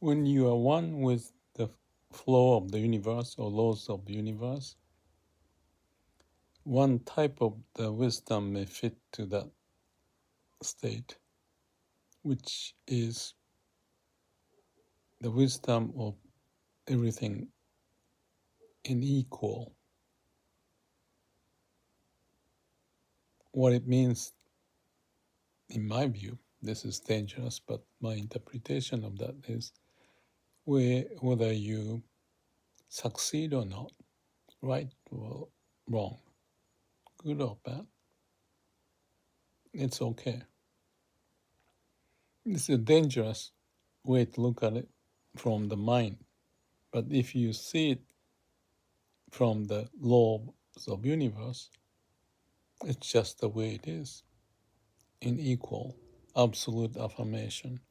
When you are one with the flow of the universe or laws of the universe, one type of the wisdom may fit to that state, which is the wisdom of everything in equal. What it means, in my view, this is dangerous, but my interpretation of that is whether you succeed or not, right or wrong, good or bad, it's okay. It's a dangerous way to look at it from the mind. But if you see it from the laws of universe, it's just the way it is, in equal, absolute affirmation.